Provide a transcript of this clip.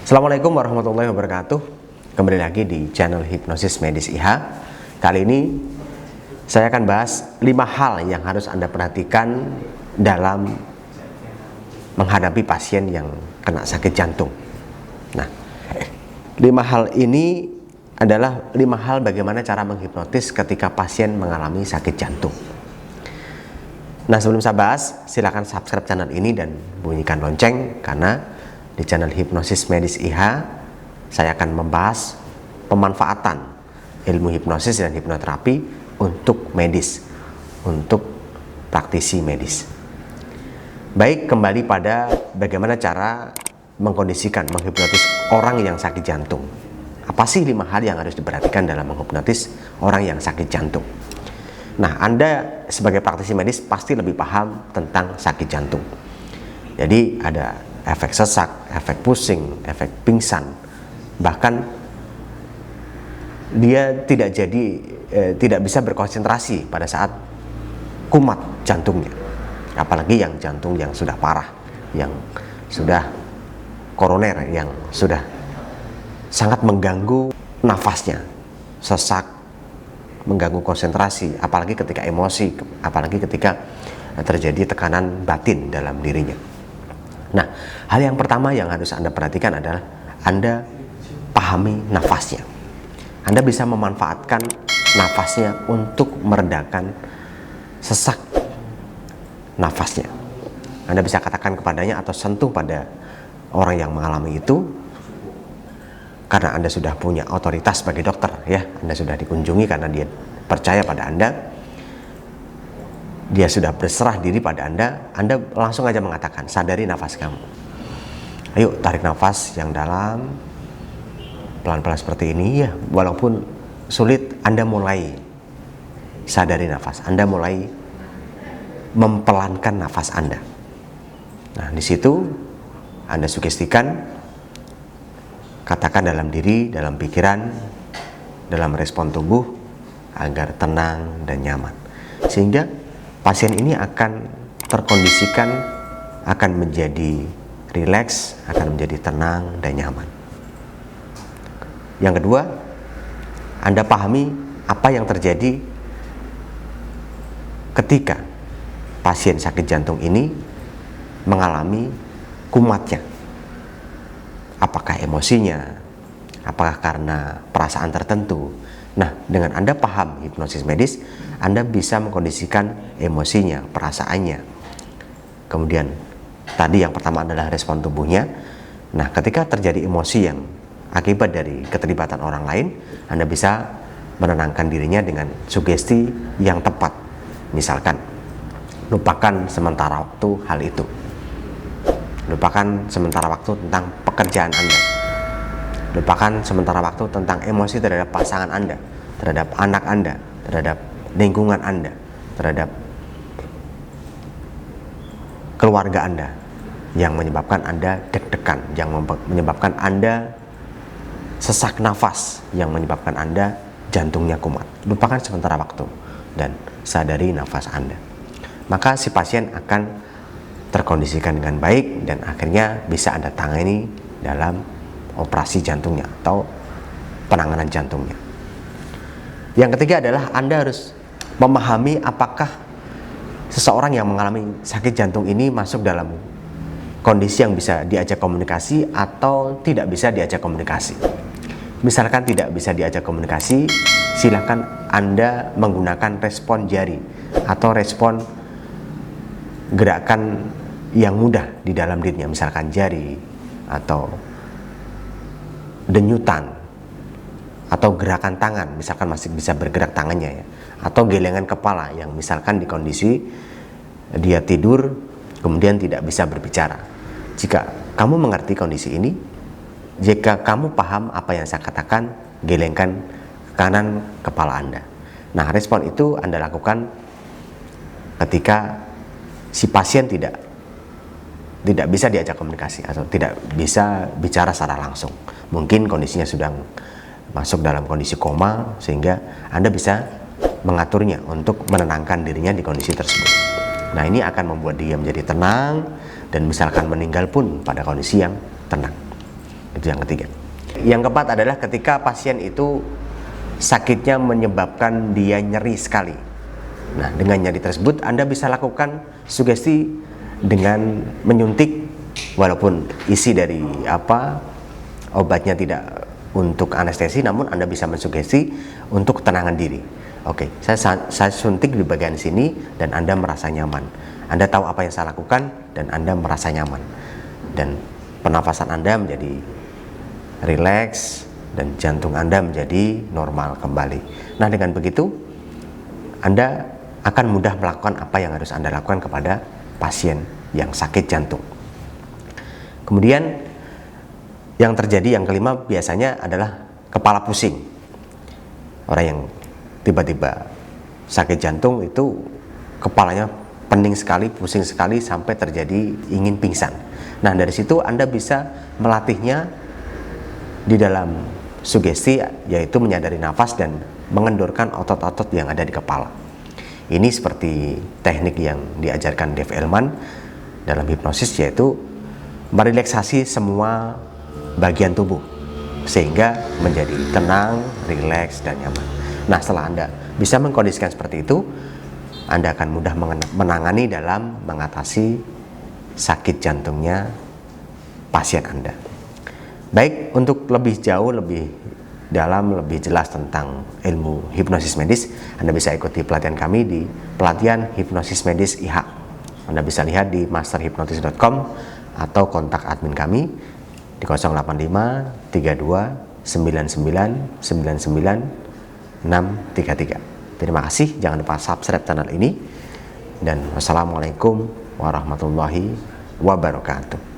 Assalamualaikum warahmatullahi wabarakatuh. Kembali lagi di channel Hipnosis Medis IH. Kali ini saya akan bahas 5 hal yang harus Anda perhatikan dalam menghadapi pasien yang kena sakit jantung. Nah, 5 hal ini adalah 5 hal bagaimana cara menghipnotis ketika pasien mengalami sakit jantung. Nah, sebelum saya bahas, silakan subscribe channel ini dan bunyikan lonceng, karena di channel Hipnosis Medis IH saya akan membahas pemanfaatan ilmu hipnosis dan hipnoterapi untuk medis, untuk praktisi medis. Baik, kembali pada bagaimana cara mengkondisikan, menghipnotis orang yang sakit jantung. Apa sih 5 hal yang harus diperhatikan dalam menghipnotis orang yang sakit jantung? Nah, Anda sebagai praktisi medis pasti lebih paham tentang sakit jantung. Jadi ada efek sesak, efek pusing, efek pingsan, bahkan dia tidak bisa berkonsentrasi pada saat kumat jantungnya, apalagi yang jantung yang sudah parah, yang sudah koroner, yang sudah sangat mengganggu nafasnya, sesak, mengganggu konsentrasi, apalagi ketika emosi, apalagi ketika terjadi tekanan batin dalam dirinya. Nah, hal yang pertama yang harus Anda perhatikan adalah Anda pahami nafasnya. Anda bisa memanfaatkan nafasnya untuk meredakan sesak nafasnya. Anda bisa katakan kepadanya atau sentuh pada orang yang mengalami itu, karena Anda sudah punya otoritas sebagai dokter, ya. Anda sudah dikunjungi karena dia percaya pada Anda. Dia sudah berserah diri pada Anda langsung aja mengatakan, sadari nafas kamu. Ayo tarik nafas yang dalam, pelan-pelan seperti ini, ya. Walaupun sulit, Anda mulai sadari nafas. Anda mulai mempelankan nafas Anda. Nah, di situ Anda sugestikan, katakan dalam diri, dalam pikiran, dalam respon tubuh agar tenang dan nyaman, sehingga pasien ini akan terkondisikan, akan menjadi rileks, akan menjadi tenang dan nyaman. Yang kedua, Anda pahami apa yang terjadi ketika pasien sakit jantung ini mengalami kumatnya. Apakah emosinya? Apakah karena perasaan tertentu? Nah, dengan Anda paham hipnosis medis, Anda bisa mengkondisikan emosinya, perasaannya. Kemudian, tadi yang pertama adalah respon tubuhnya. Nah, ketika terjadi emosi yang akibat dari keterlibatan orang lain, Anda bisa menenangkan dirinya dengan sugesti yang tepat. Misalkan, lupakan sementara waktu hal itu. Lupakan sementara waktu tentang pekerjaan Anda. Lupakan sementara waktu tentang emosi terhadap pasangan Anda, terhadap anak Anda, terhadap lingkungan Anda, terhadap keluarga Anda, yang menyebabkan Anda deg-degan, yang menyebabkan Anda sesak nafas, yang menyebabkan Anda jantungnya kumat. Lupakan sementara waktu dan sadari nafas Anda. Maka si pasien akan terkondisikan dengan baik dan akhirnya bisa Anda tangani dalam operasi jantungnya atau penanganan jantungnya. Yang ketiga adalah Anda harus memahami apakah seseorang yang mengalami sakit jantung ini masuk dalam kondisi yang bisa diajak komunikasi atau tidak bisa diajak komunikasi. Misalkan tidak bisa diajak komunikasi, silakan Anda menggunakan respon jari atau respon gerakan yang mudah di dalam dirinya, misalkan jari atau denyutan atau gerakan tangan, misalkan masih bisa bergerak tangannya, ya, atau gelengan kepala yang misalkan di kondisi dia tidur kemudian tidak bisa berbicara. Jika kamu mengerti kondisi ini, jika kamu paham apa yang saya katakan, gelengkan kanan kepala Anda. Nah, respon itu Anda lakukan ketika si pasien tidak bisa diajak komunikasi atau tidak bisa bicara secara langsung. Mungkin kondisinya sudah masuk dalam kondisi koma, sehingga Anda bisa mengaturnya untuk menenangkan dirinya di kondisi tersebut. Nah, ini akan membuat dia menjadi tenang dan misalkan meninggal pun pada kondisi yang tenang. Itu yang ketiga. Yang keempat adalah ketika pasien itu sakitnya menyebabkan dia nyeri sekali. Nah, dengan nyeri tersebut Anda bisa lakukan sugesti dengan menyuntik, walaupun isi dari obatnya tidak untuk anestesi, namun Anda bisa mensugesti untuk ketenangan diri. Oke, saya suntik di bagian sini dan Anda merasa nyaman. Anda tahu apa yang saya lakukan dan Anda merasa nyaman. Dan pernafasan Anda menjadi rileks dan jantung Anda menjadi normal kembali. Nah, dengan begitu Anda akan mudah melakukan apa yang harus Anda lakukan kepada pasien yang sakit jantung. Kemudian yang terjadi yang kelima biasanya adalah kepala pusing. Orang yang tiba-tiba sakit jantung itu kepalanya pening sekali, pusing sekali sampai terjadi ingin pingsan. Nah, dari situ Anda bisa melatihnya di dalam sugesti, yaitu menyadari nafas dan mengendorkan otot-otot yang ada di kepala. Ini seperti teknik yang diajarkan Dave Elman dalam hipnosis, yaitu merelaksasi semua bagian tubuh sehingga menjadi tenang, rileks, dan nyaman. Nah, setelah Anda bisa mengkondisikan seperti itu, Anda akan mudah menangani dalam mengatasi sakit jantungnya pasien Anda. Baik, untuk lebih jauh, lebih dalam, lebih jelas tentang ilmu hipnosis medis, Anda bisa ikuti pelatihan kami di pelatihan hipnosis medis IH. Anda bisa lihat di masterhypnosis.com atau kontak admin kami di 085 32 99 99 633. Terima kasih, jangan lupa subscribe channel ini, dan wassalamualaikum warahmatullahi wabarakatuh.